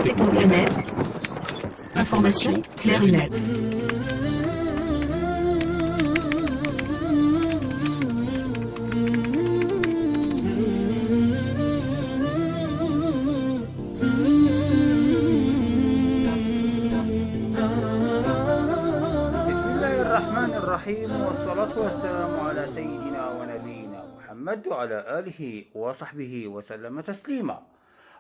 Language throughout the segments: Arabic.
Technoplanet, information claire et nette. الرحيم والصلاة والسلام على سيدنا ونبينا محمد وعلى آله وصحبه وسلم تسليما.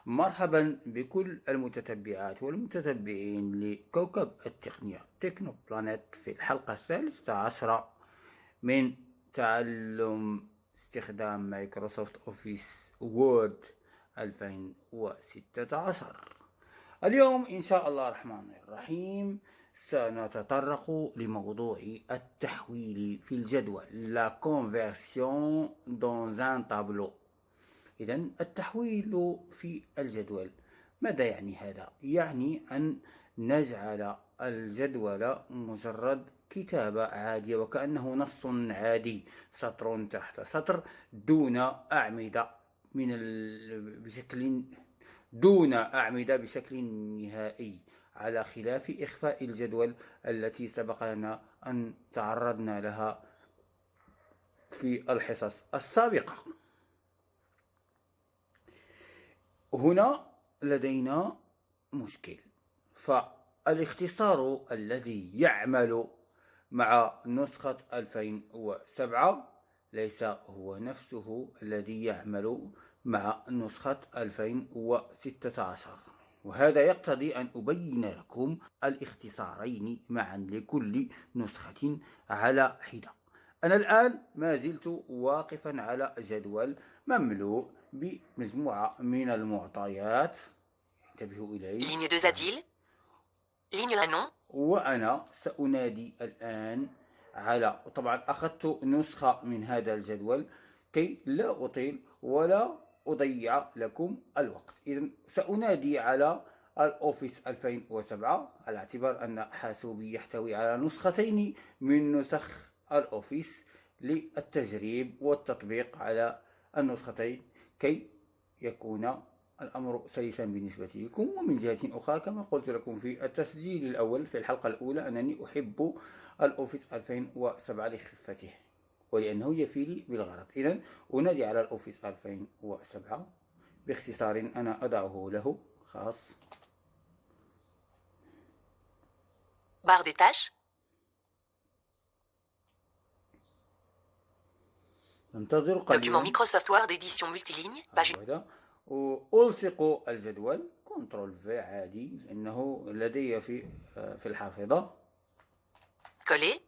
مرحبا بكل المتتبعات والمتتبعين لكوكب التقنية تكنو بلانيت في الحلقة 13 من تعلم استخدام مايكروسوفت أوفيس وورد 2016. اليوم إن شاء الله الرحمن الرحيم سنتطرق لموضوع التحويل في الجدول La conversion dans un tableau. إذن التحويل في الجدول ماذا يعني هذا؟ يعني أن نجعل الجدول مجرد كتابة عادية وكأنه نص عادي سطر تحت سطر دون أعمدة بشكل نهائي، على خلاف إخفاء الجدول التي سبق لنا أن تعرضنا لها في الحصص السابقة. هنا لدينا مشكل، فالاختصار الذي يعمل مع نسخة 2007 ليس هو نفسه الذي يعمل مع نسخة 2016، وهذا يقتضي أن أبين لكم الاختصارين معا لكل نسخة على حدة. أنا الآن ما زلت واقفا على جدول مملوء بمجموعة من المعطيات، انتبهوا إليه، ligne 2 Adil, ligne 1 non. وأنا سأنادي الآن على، طبعا أخذت نسخة من هذا الجدول كي لا أطيل ولا أضيع لكم الوقت. إذن سأنادي على الأوفيس 2007 على اعتبار أن حاسوبي يحتوي على نسختين من نسخ الأوفيس للتجريب والتطبيق على النسختين كي يكون الأمر سلسا بالنسبة لكم. ومن جهة أخرى كما قلت لكم في التسجيل الأول في الحلقة الأولى أنني أحب الأوفيس 2007 لخفته ولأنه يفي بالغرض. إذن أنادي على الأوفيس 2007 باختصار أنا أضعه له خاص. Barre des tâches. ننتظر قليلا. Document Microsoft Word édition multiligne. Page. وألصق الجدول كنترول في عادي لأنه لدي في الحافظة. Coller.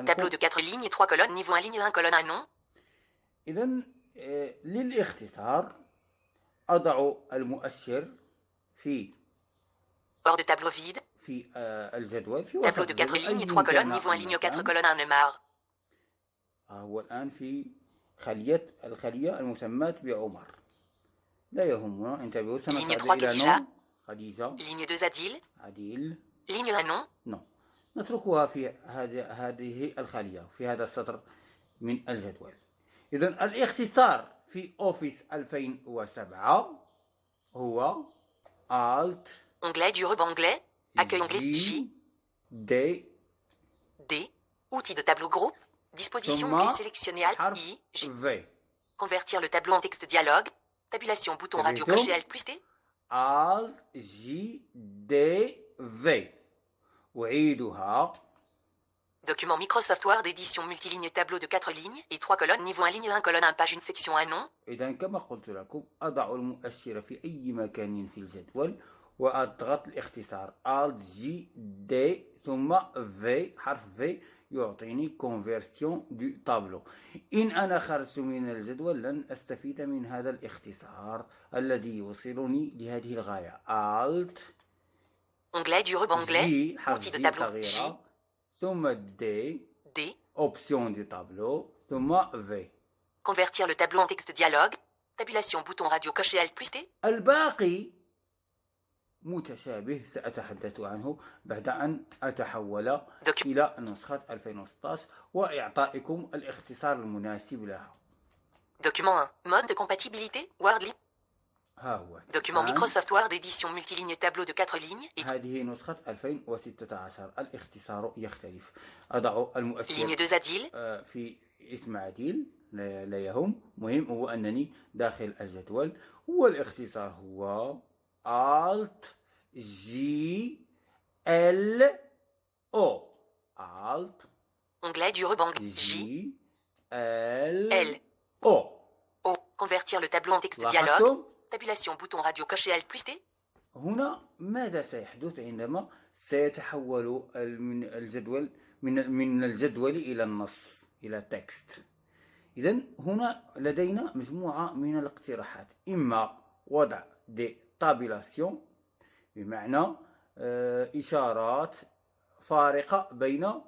Tableau de 4 lignes et 3 colonnes, niveau 1 ligne 1 colonne 1 non. إذن للاختصار أضع المؤشر في Hors de tableau vide. في الجدول في Tableau de 4 lignes et 3 colonnes, niveau 1 ligne 4 colonne 1 neumar. هو الآن في الخلية المسماة بعمر، لا يهمنا، انتبهوا سنصعد إلى نون خديجة. ligne 2 عديل. ligne 1 non. نو نتركها في هذه الخلية في هذا السطر من الجدول. إذن الاختصار في أوفيس 2007 هو Alt Onglet du ruban anglais. Accueil onglet J. D. Outils de tableau groupe. Disposition onglet sélectionné Alt I. J. V. Convertir le tableau en texte dialogue. Tabulation bouton radio coché Alt plus T. Alt J D V. أعيدها. Document Microsoft Word édition multiligne tableau de 4 lignes et 3 colonnes, niveau 1 ligne 1 colonne 1 page 1 section 1 non. إذا كما قلت لكم أضع المؤشر في أي مكان في الجدول وأضغط الاختصار Alt J D ثم V، حرف V يعطيني conversion du tableau. إن أنا خرجت من الجدول لن أستفيد من هذا الاختصار الذي يوصلني لهذه الغاية. Alt Onglet du ruban anglais. Outils de tableau J. ثم D. Option du tableau ثم V. Convertir le tableau en texte dialogue. Tabulation bouton radio coché Alt plus T. الباقي متشابه سأتحدث عنه بعد أن أتحول إلى نسخة 2016 وإعطائكم الاختصار المناسب لها. Document 1. Mode de compatibilité. Word. ها هو Document الآن. Microsoft Word édition multiligne tableau de 4 lignes et هذه نسخة 2016. الاختصار يختلف. أضع المؤشر ligne 2 Adil, في اسم عديل، لا يهم. مهم هو أنني داخل الجدول، والاختصار هو Alt G L O. Alt onglet du ruban J, J L L, O. O. Convertir le tableau en texte dialogue. لاحظتم؟ Tabulation bouton radio coché Alt plus T. هنا ماذا سيحدث عندما سيتحول من الجدول من الجدول إلى النص، إلى تكست؟ إذن هنا لدينا مجموعة من الاقتراحات. إما وضع دي تابيلاسيون، بمعنى إشارات فارقة بين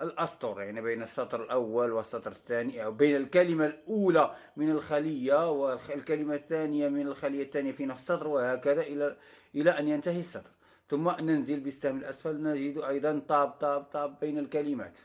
الأسطر، يعني بين السطر الأول والسطر الثاني، أو بين الكلمة الأولى من الخلية والكلمة الثانية من الخلية الثانية في نفس السطر، وهكذا إلى أن ينتهي السطر. ثم ننزل بالسهم الأسفل نجد أيضا تاب بين الكلمات.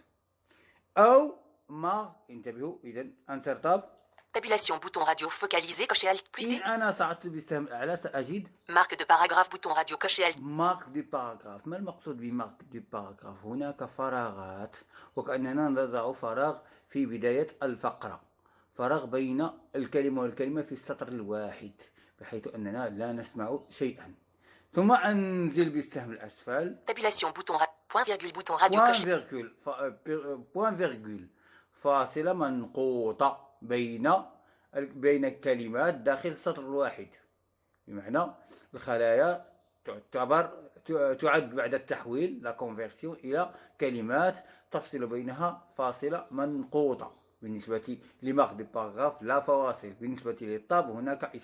أو ما انتبهوا، إذن أنتر تاب. Tabulation bouton radio focalisé coché Alt plus إن T. أنا صعدت بالسهم الأعلى سأجد Marque de paragraphe bouton radio coché Alt. مارك دو باراغراف. ما المقصود بمارك دو باراغراف؟ هناك فراغات، وكأننا نضع فراغ في بداية الفقرة، فراغ بين الكلمة والكلمة في السطر الواحد، بحيث أننا لا نسمع شيئا. ثم أنزل بالسهم الأسفل. Tabulation bouton point virgule bouton radio بوان coché. فيرغول، بوان فيرغول، فاصلة منقوطة بين الكلمات داخل السطر الواحد، بمعنى الخلايا تعد بعد التحويل لا كونفيرسيون إلى كلمات تفصل بينها فاصلة منقوطة. بالنسبة لمارك دو باراغراف لا فواصل. بالنسبة للطاب هناك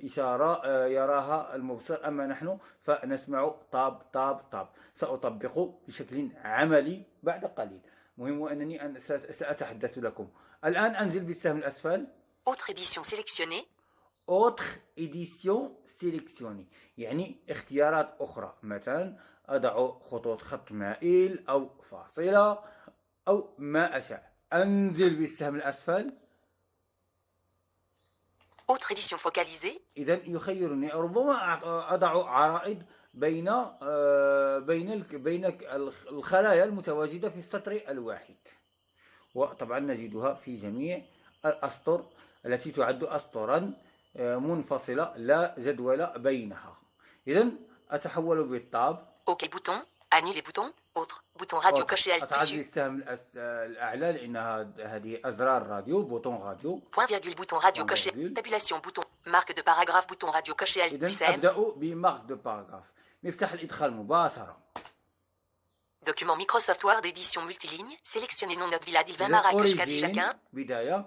إشارة يراها المبصر، أما نحن فنسمع طاب. سأطبق بشكل عملي بعد قليل. مهم أنني سأتحدث لكم. الآن أنزل بالسهم الأسفل. Autre édition sélectionnée. Autre édition sélectionnée، يعني اختيارات أخرى. مثلا أضع خط مائل أو فاصلة أو ما أشاء. أنزل بالسهم الأسفل. Autre édition focalisée. إذن يخيرني، ربما أضع عرائض بين الخلايا المتواجدة في السطر الواحد، وطبعا نجدها في جميع الأسطر التي تعد أسطرا منفصلة لا جدول بينها. إذن أتحول بالتاب. OK bouton. Annuler bouton. Autre. Bouton radio coché Alt أتعد plus U. بالسهم الأعلى لأنها هذه أزرار راديو، بوتون راديو. Point virgule bouton radio Point coché. virgule. Tabulation bouton. Marque de paragraphe bouton radio coché Alt plus إذن M. أبدأ بمارك دو باراغراف، مفتاح الإدخال مباشرة. Document Microsoft Word édition multiligne. Sélectionnez nom note Villa Dilvin إذن Marrakech Kadi أوريجين Jacquin. بداية.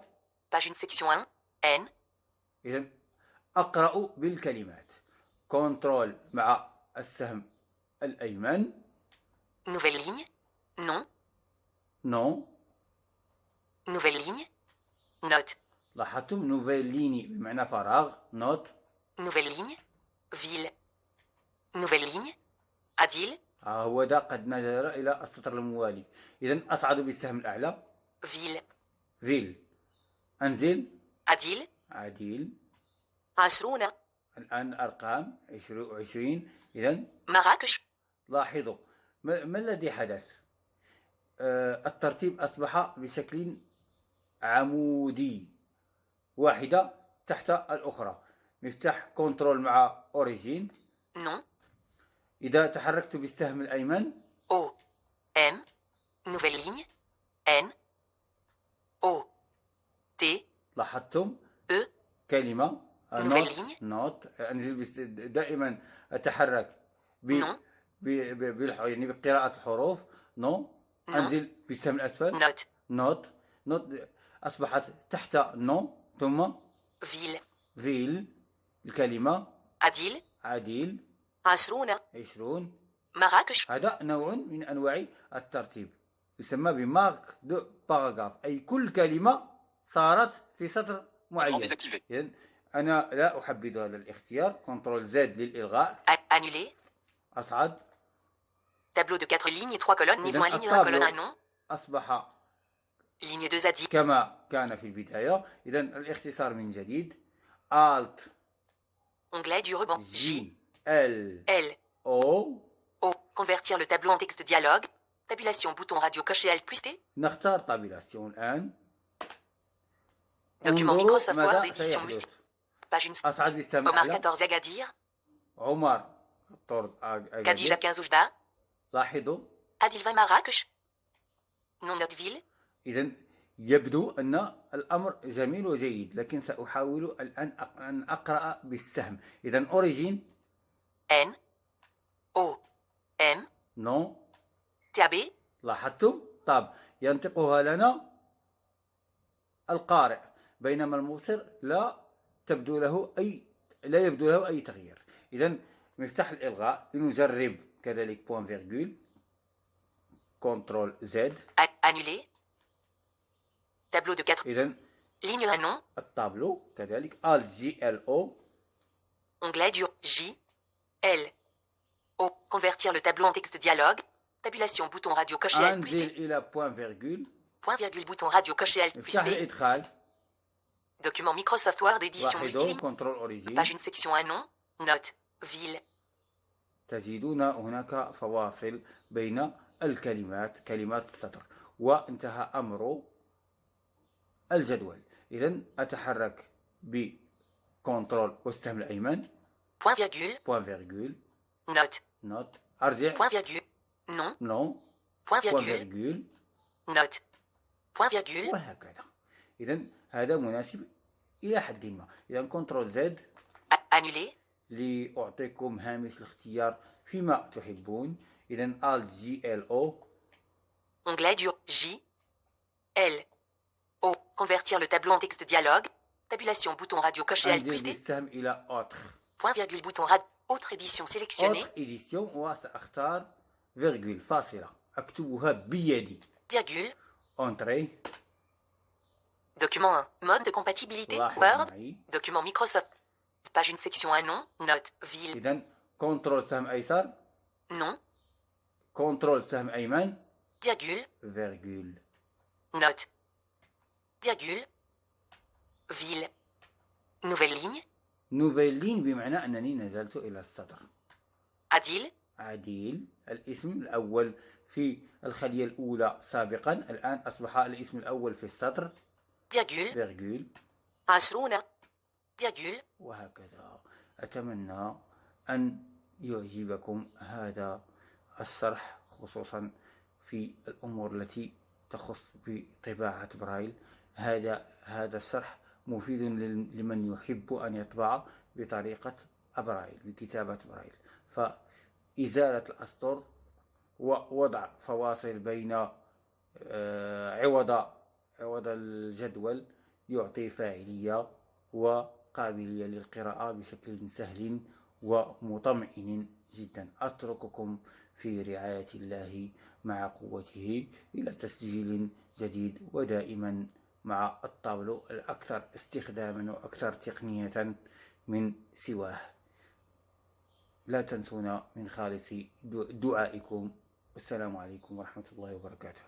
Page 1 section 1. N. إذن أقرأ بالكلمات. كنترول مع السهم الأيمن. Nouvelle ligne. Non. نو. Nouvelle ligne. Note. لاحظتم نوفيل ليني بمعنى فراغ. نوت. Nouvelle ligne. Ville. Nouvelle ligne. Adil. هو ذا قد نزل إلى السطر الموالي. إذن أصعد بالسهم الأعلى. Ville. فيل. أنزل. Adil. عديل. 20. الآن أرقام 20. إذن Marrakech. لاحظوا ما الذي حدث. الترتيب أصبح بشكل عمودي، واحدة تحت الأخرى. مفتاح كنترول مع أوريجين. Non. إذا تحركت بالسهم الأيمن. O. M. Nouvelle ligne. N. O. T. لاحظتم E. كلمة Nouvelle ligne. نوت. دائما أتحرك Non. يعني بقراءة الحروف. نو. أنزل بالسهم الأسفل. Note. نوت أصبحت تحت نو. ثم Ville. فيل الكلمة. Adil. عديل. 20. 20. Marrakech. هذا نوع من أنواع الترتيب، يسمى بمارك دو باراغراف، أي كل كلمة صارت في سطر معين. إذن أنا لا أحبذ هذا الاختيار. كنترول زد للإلغاء. Annuler. أصعد. Tableau de 4 lignes et 3 colonnes. Niveau 1 ligne 1 colonne 1 nom. أصبح Ligne 2 Adil. كما كان في البداية. إذن الاختصار من جديد. Alt Onglet du ruban. J. J L L. O. O. Convertir le tableau en texte dialogue. Tabulation bouton radio cocher Alt plus T. نختار طابلاسيون الآن. Document انظروا Microsoft ماذا Word édition سيحدث. multi. Page 1. أسعد بالسمع Omar على 14 Agadir. عمر 14 Khadija 15 Oujda. لاحظوا Adilva Marrakech. Nom notre ville. إذا يبدو أن الأمر جميل وجيد، لكن سأحاول الآن أن أقرأ بالسهم. إذا أوريجين N. O. M. نو. TAB. لاحظتم؟ طب ينطقها لنا القارئ، بينما المبصر لا يبدو له أي تغيير. إذا مفتاح الإلغاء لنجرب كذلك بوان فيرغول. كنترول زد. Annuler. Tableau de 4. إذا Ligne 1 nom. الطابلو كذلك ALT J L O. Onglet du J. L. O. Convertir le tableau en texte dialogue. Tabulation bouton radio cocher Alt plus أنزل T. إلى بوان فيرغول. Point virgule bouton radio cocher Alt plus مفتاح T. الإدخال. Document Microsoft Word édition لاحظوا multiligne. كنترول أوريجين. Page 1 section 1 nom. Note. Ville. تجدون هناك فواصل بين الكلمات، كلمات السطر، وانتهى أمر الجدول. إذا أتحرك بكنترول والسهم الأيمن. Point virgule. بوان فيرغول. Note. نوت. أرجع. Point virgule. Non. نو. Point بوان virgule. فيرغول. Note. Point virgule. وهكذا. إذا هذا مناسب إلى حد ما. إذا كنترول زد Annuler. لأعطيكم هامش الاختيار فيما تحبون. إذا ALT J L O. Onglet du J. L. O. Convertir le tableau en texte dialogue. Tabulation bouton radio cocher Alt plus أنزل T. بالسهم إلى أوتر. Point virgule bouton rad. Autre édition sélectionnée. أوتر إديسيون، وسأختار فيرغول فاصلة أكتبها بيدي. Virgule. أنتري. Document 1. Mode de compatibilité. لاحظ Word. معي. Document Microsoft. Page 1 section 1 nom. Note. Ville. إذا كنترول سهم أيسر. Nom. كنترول سهم أيمن. Virgule. فيرغول. Note. Virgule. Ville. Nouvelle ligne. نوفيل لين بمعنى أنني نزلت إلى السطر. Adil. عديل الاسم الأول في الخلية الأولى سابقا، الآن أصبح الاسم الأول في السطر. Virgule. فيرغول. 20. Virgule. وهكذا. أتمنى أن يعجبكم هذا الشرح، خصوصا في الأمور التي تخص بطباعة برايل. هذا الشرح مفيد لمن يحب أن يطبع بطريقة برايل، بكتابة برايل. فإزالة الأسطر ووضع فواصل بين عوض الجدول يعطي فاعلية وقابلية للقراءة بشكل سهل ومطمئن جدا. أترككم في رعاية الله مع قوته إلى تسجيل جديد، ودائما مع الطابلو الأكثر استخداما وأكثر تقنية من سواه. لا تنسونا من خالص دعائكم. والسلام عليكم ورحمة الله وبركاته.